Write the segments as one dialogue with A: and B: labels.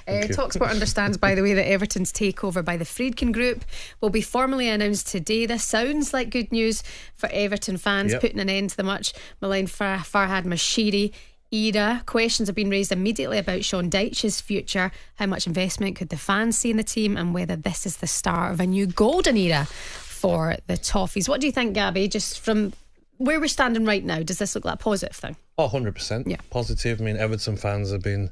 A: talkSPORT understands, by the way, that Everton's takeover by the Friedkin Group will be formally announced today. This sounds like good news for Everton fans, putting an end to the much maligned Farhad Moshiri era. Questions have been raised immediately about Sean Dyche's future. How much investment could the fans see in the team, and whether this is the start of a new golden era for the Toffees? What do you think, Gabby? Just from where we're standing right now, does this look like a positive thing?
B: 100% positive. I mean, Everton fans have been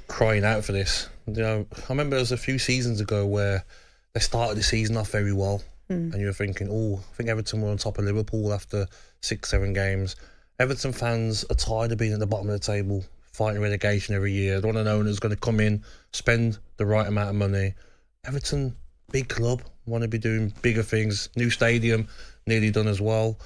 B: crying out for this. I remember there was a few seasons ago where they started the season off very well, and you were thinking, I think Everton were on top of Liverpool after 6-7 games. Everton fans are tired of being at the bottom of the table, fighting relegation every year. They want an owner who's going to come in, spend the right amount of money. Everton, big club, want to be doing bigger things. New stadium, nearly done as well.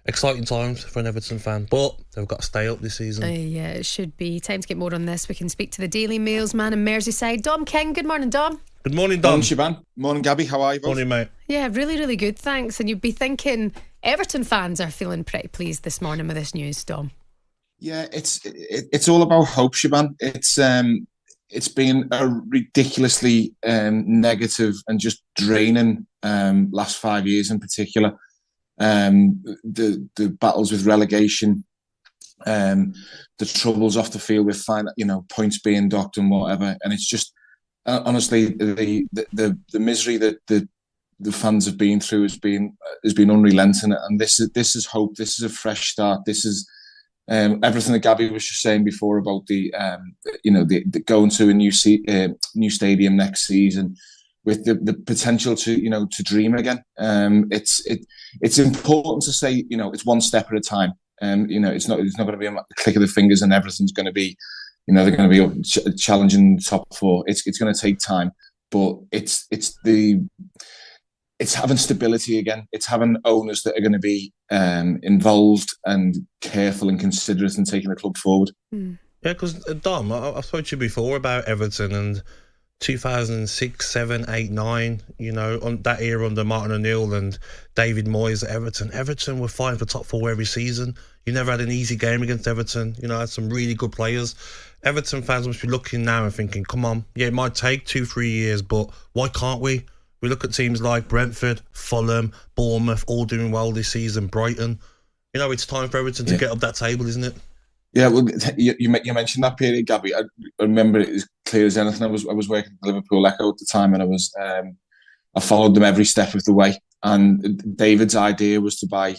B: Exciting times for an Everton fan, but they've got to stay up this season.
A: Yeah, it should be. Time to get more on this. We can speak to the Daily Mail's man in Merseyside, Dom King. Good morning, Dom.
B: Good morning, Dom.
C: Morning, Siobhan. Morning, Gabby. How are you both?
B: Morning, mate.
A: Yeah, really, really good, thanks. And you'd be thinking Everton fans are feeling pretty pleased this morning with this news, Dom.
C: Yeah, it's all about hope, Siobhan. It's been a ridiculously negative and just draining last 5 years in particular. The battles with relegation, the troubles off the field with points being docked and whatever, and it's just honestly the misery that the fans have been through has been unrelenting, and this is hope. This is a fresh start. This is everything that Gabby was just saying before about the going to a new stadium next season, with the potential to dream again. It's important to say, it's one step at a time. It's not going to be a click of the fingers and everything's going to be, they're going to be challenging the top four. It's going to take time, but it's having stability again. It's having owners that are going to be involved and careful and considerate in taking the club forward.
B: Yeah, because Dom, I spoke to you before about Everton and 2006, 7, 8, 9, on that era under Martin O'Neill and David Moyes at Everton. Everton were fighting for top four every season. You never had an easy game against Everton. Had some really good players. Everton fans must be looking now and thinking, come on, yeah, it might take 2-3 years, but why can't we? We look at teams like Brentford, Fulham, Bournemouth, all doing well this season, Brighton. It's time for Everton to get up that table, isn't it?
C: Yeah, well, you mentioned that period, Gabby. I remember it as clear as anything. I was working at the Liverpool Echo at the time, and I followed them every step of the way. And David's idea was to buy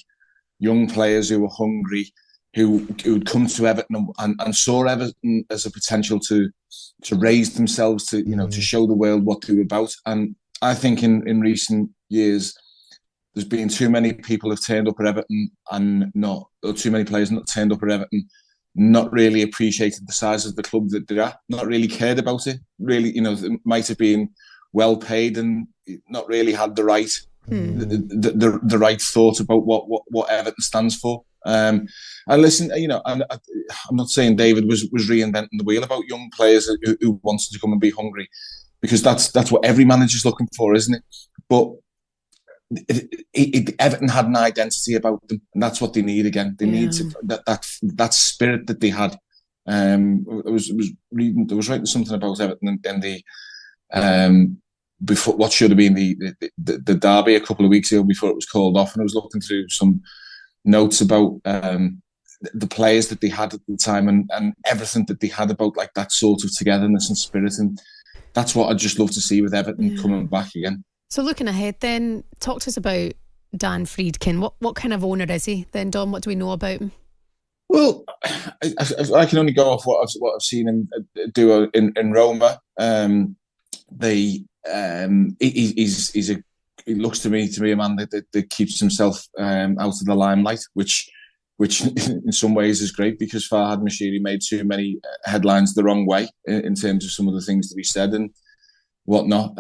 C: young players who were hungry, who would come to Everton and saw Everton as a potential to raise themselves, to show the world what they were about. And I think in recent years, there's been too many people have turned up at Everton or too many players not turned up at Everton, not really appreciated the size of the club that they are, not really cared about it. Really, it might have been well paid and not really had the right the right thought about what Everton stands for. And listen, I'm not saying David was reinventing the wheel about young players who wanted to come and be hungry, because that's what every manager's looking for, isn't it? But Everton had an identity about them, and that's what they need again. They need that spirit that they had. I was writing something about Everton and the before what should have been the derby a couple of weeks ago before it was called off, and I was looking through some notes about the players that they had at the time and everything that they had about like that sort of togetherness and spirit, and that's what I'd just love to see with Everton coming back again.
A: So looking ahead then, talk to us about Dan Friedkin. What kind of owner is he then, Dom? What do we know about him?
C: Well, I can only go off what I've seen him do in Roma. He looks to me a man that keeps himself out of the limelight, which in some ways is great, because Farhad Moshiri made too many headlines the wrong way in terms of some of the things that he said and whatnot.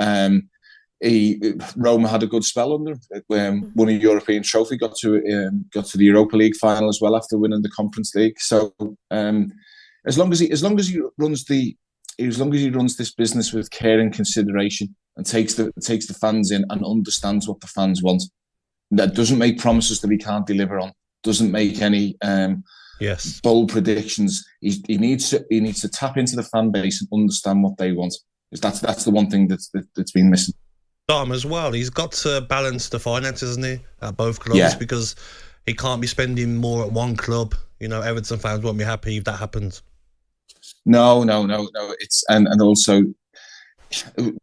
C: Roma had a good spell under him. Won a European trophy, got to the Europa League final as well after winning the Conference League. So as long as he runs this business with care and consideration and takes the fans in and understands what the fans want, that doesn't make promises that he can't deliver on, doesn't make any bold predictions. He needs to tap into the fan base and understand what they want. That's the one thing that's been missing.
B: Dom as well. He's got to balance the finances, hasn't he, at both clubs, because he can't be spending more at one club. You know, Everton fans won't be happy if that happens.
C: No. It's and also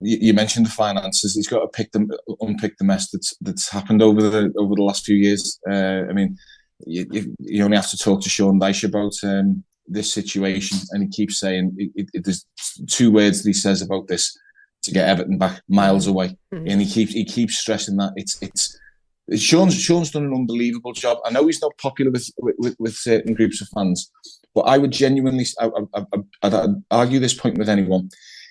C: you mentioned the finances. He's got to unpick the mess that's happened over the last few years. I mean, you only have to talk to Sean Dyche about this situation, and he keeps saying there's two words that he says about this: to get Everton back miles away. And he keeps stressing that Sean's done an unbelievable job. I know he's not popular with certain groups of fans, but I would genuinely I'd argue this point with anyone.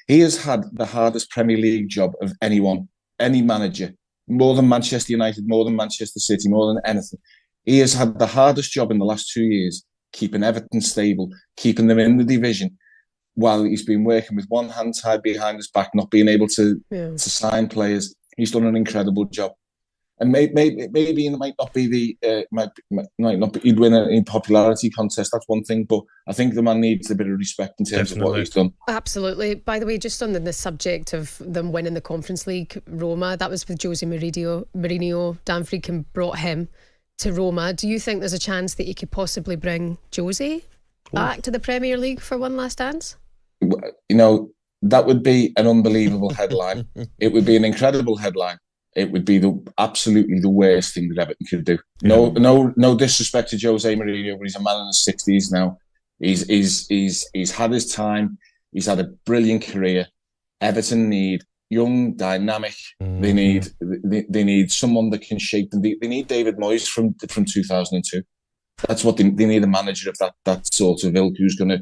C: He has had the hardest Premier League job of anyone, any manager, more than Manchester United, more than Manchester City, more than anything. He has had the hardest job in the last 2 years, keeping Everton stable, keeping them in the division, while he's been working with one hand tied behind his back, not being able to sign players. He's done an incredible job. And maybe it might not be he'd win a popularity contest. That's one thing, but I think the man needs a bit of respect in terms of what he's done.
A: Absolutely. By the way, just on the subject of them winning the Conference League, Roma, that was with José Mourinho. Dan Friedkin brought him to Roma. Do you think there's a chance that he could possibly bring José back to the Premier League for one last dance?
C: You know, that would be an unbelievable headline. It would be an incredible headline. It would be absolutely the worst thing that Everton could do. No disrespect to José Mourinho, but he's a man in his 60s now. He's had his time. He's had a brilliant career. Everton need young, dynamic. They need someone that can shape them. They need David Moyes from 2002. That's what they need. A manager of that sort of ilk, who's going to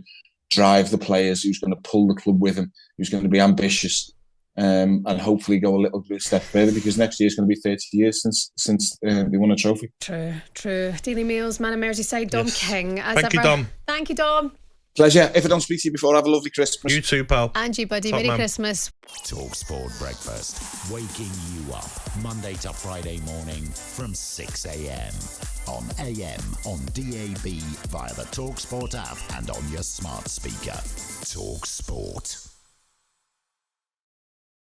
C: drive the players, who's going to pull the club with him, who's going to be ambitious. And hopefully go a little bit step further, because next year is going to be 30 years since they won a trophy.
A: True. Daily Mail's Man of Merseyside, Dom King.
B: Thank you, Dom.
A: Thank you, Dom.
C: Pleasure. If I don't speak to you before, have a lovely Christmas.
B: You too, pal.
A: And you, buddy. Merry Christmas.
D: talkSPORT Breakfast, waking you up Monday to Friday morning from 6 a.m. on AM, on DAB, via the talkSPORT app and on your smart speaker. talkSPORT.